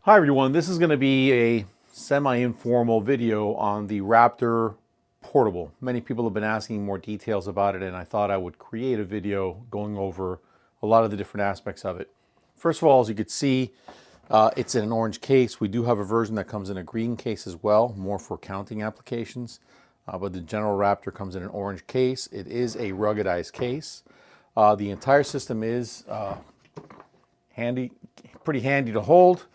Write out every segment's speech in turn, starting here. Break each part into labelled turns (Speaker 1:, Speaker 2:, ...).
Speaker 1: Hi everyone, this is going to be a semi-informal video on the Raptor Portable. Many people have been asking more details about it, and I thought I would create a video going over a lot of the different aspects of it. First of all, as you can see, it's in an orange case. We do have a version that comes in a green case as well, more for counting applications. But the general Raptor comes in an orange case. It is a ruggedized case. The entire system is pretty handy to hold.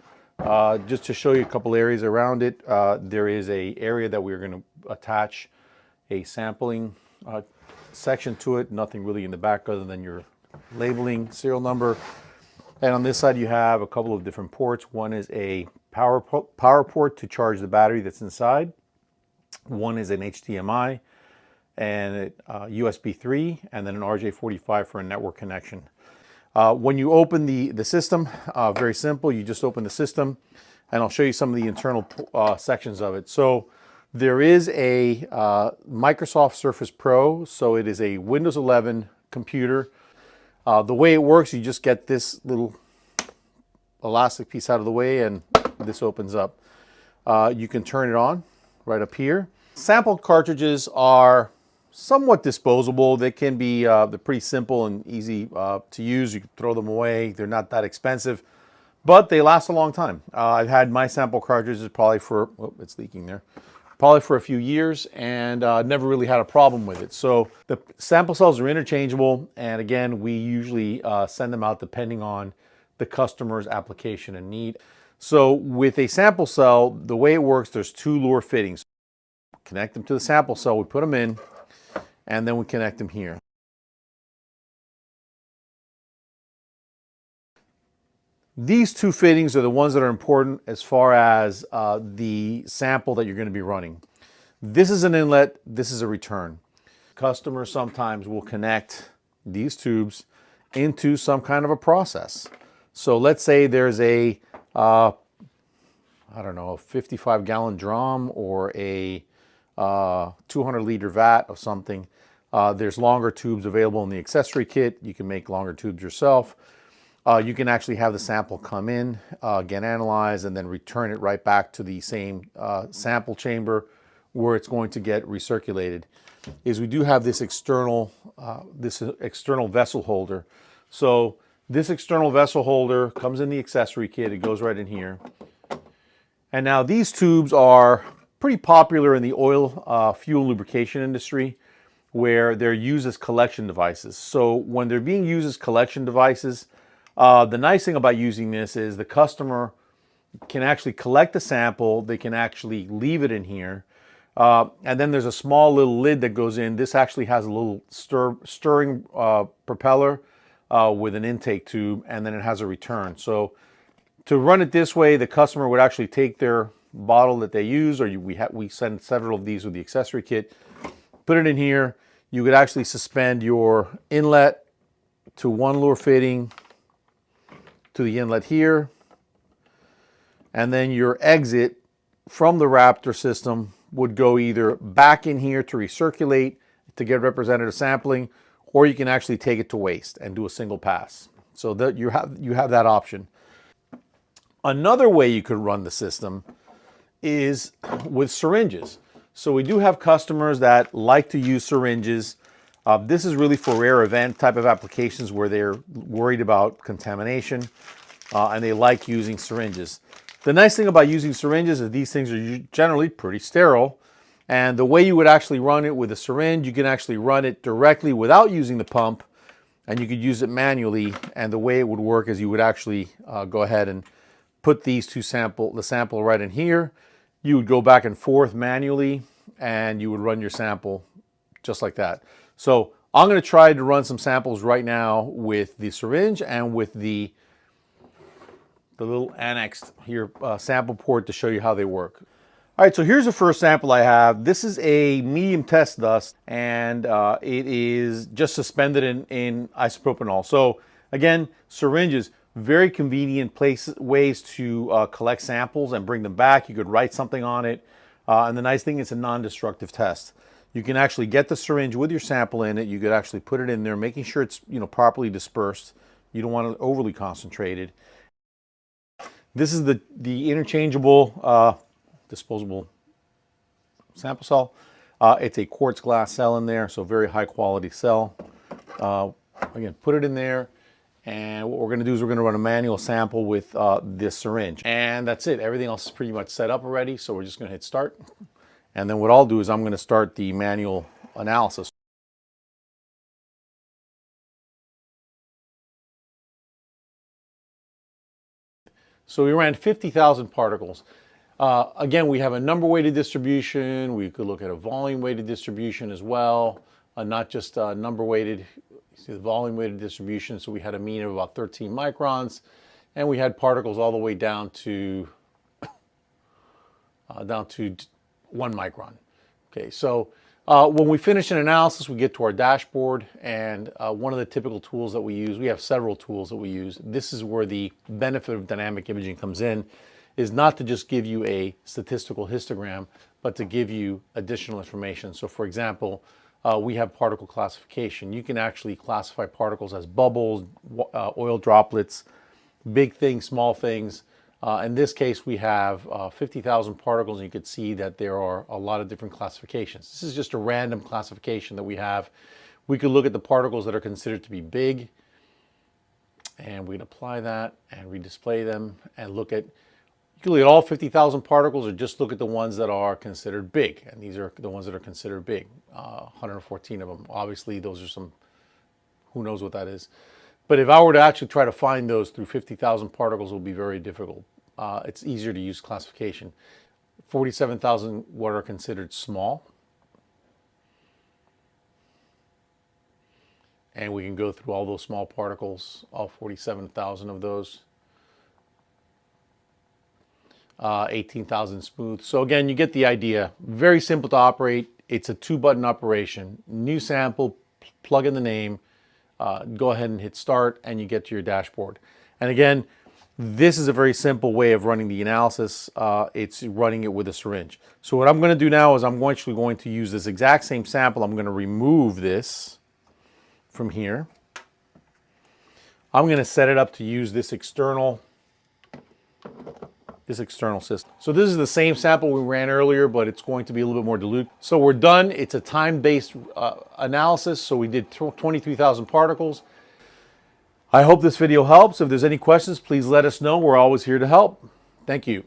Speaker 1: Just to show you a couple areas around it, there is an area that we're going to attach a sampling section to it. Nothing really in the back other than your labeling, serial number. And on this side you have a couple of different ports. One is a power port to charge the battery that's inside. One is an HDMI and a USB 3, and then an RJ45 for a network connection. When you open the system, very simple, you just open the system, and I'll show you some of the internal sections of it. So there is a Microsoft Surface Pro, so it is a Windows 11 computer. The way it works, you just get this little elastic piece out of the way and this opens up. You can turn it on right up here. Sample cartridges are somewhat disposable. They can be they're pretty simple and easy to use. You can throw them away. They're not that expensive, but they last a long time. I've had my sample cartridges probably for, oh, it's leaking there, probably for a few years, and never really had a problem with it. So the sample cells are interchangeable, and again, we usually send them out depending on the customer's application and need. So with a sample cell, the way it works, there's two lure fittings. Connect them to the sample cell, we put them in, and then we connect them here. These two fittings are the ones that are important as far as the sample that you're going to be running. This is an inlet, this is a return. Customers sometimes will connect these tubes into some kind of a process. So let's say there's a, I don't know, a 55-gallon drum or a 200-liter vat of something. There's longer tubes available in the accessory kit. You can make longer tubes yourself. You can actually have the sample come in, get analyzed, and then return it right back to the same sample chamber where it's going to get recirculated. We do have this external vessel holder. So this external vessel holder comes in the accessory kit. It goes right in here. And now these tubes are pretty popular in the oil, fuel, lubrication industry, where they're used as collection devices. So when they're being used as collection devices, the nice thing about using this is the customer can actually collect the sample. They can actually leave it in here. And then there's a small little lid that goes in. This actually has a little stirring propeller with an intake tube, and then it has a return. So to run it this way, the customer would actually take their bottle that they use, or we send several of these with the accessory kit, put it in here. You could actually suspend your inlet to one lure fitting to the inlet here, and then your exit from the Raptor system would go either back in here to recirculate to get representative sampling, or you can actually take it to waste and do a single pass. So that you have that option. Another way you could run the system is with syringes. So we do have customers that like to use syringes. This is really for rare event type of applications where they're worried about contamination and they like using syringes. The nice thing about using syringes is these things are generally pretty sterile. And the way you would actually run it with a syringe, you can actually run it directly without using the pump, and you could use it manually. And the way it would work is you would actually go ahead and put the sample right in here. You would go back and forth manually, and you would run your sample just like that. So I'm going to try to run some samples right now with the syringe and with the little annexed here sample port to show you how they work. All right, so here's the first sample I have. This is a medium test dust, and it is just suspended in isopropanol. So again, syringes, very convenient ways to collect samples and bring them back. You could write something on it. And the nice thing, it's a non-destructive test. You can actually get the syringe with your sample in it. You could actually put it in there, making sure it's properly dispersed. You don't want it overly concentrated. This is the interchangeable disposable sample cell. It's a quartz glass cell in there, so very high quality cell. Again, put it in there, and what we're going to do is we're going to run a manual sample with this syringe. And that's it. Everything else is pretty much set up already, so we're just going to hit start. And then what I'll do is I'm going to start the manual analysis. So we ran 50,000 particles. Again, we have a number weighted distribution. We could look at a volume weighted distribution as well, not just number weighted. You see the volume weighted distribution. So we had a mean of about 13 microns, and we had particles all the way down to 1 micron. Okay, so when we finish an analysis, we get to our dashboard, and one of the typical tools that we use, we have several tools that we use. This is where the benefit of dynamic imaging comes in, is not to just give you a statistical histogram, but to give you additional information. So for example, we have particle classification. You can actually classify particles as bubbles, oil droplets, big things, small things. In this case, we have 50,000 particles, and you can see that there are a lot of different classifications. This is just a random classification that we have. We could look at the particles that are considered to be big, and we can apply that and redisplay them and look at, you can look at all 50,000 particles or just look at the ones that are considered big. And these are the ones that are considered big, 114 of them. Obviously, those are some, who knows what that is. But if I were to actually try to find those through 50,000 particles, it will be very difficult. It's easier to use classification. 47,000 what are considered small. And we can go through all those small particles, all 47,000 of those. 18,000 smooth. So again, you get the idea. Very simple to operate. It's a 2-button operation. New sample, plug in the name, go ahead and hit start, and you get to your dashboard. And again, this is a very simple way of running the analysis. It's running it with a syringe. So what I'm going to do now is I'm actually going to use this exact same sample. I'm going to remove this from here. I'm going to set it up to use this external system. So this is the same sample we ran earlier, but it's going to be a little bit more dilute. So we're done. It's a time-based analysis. So we did 23,000 particles. I hope this video helps. If there's any questions, please let us know. We're always here to help. Thank you.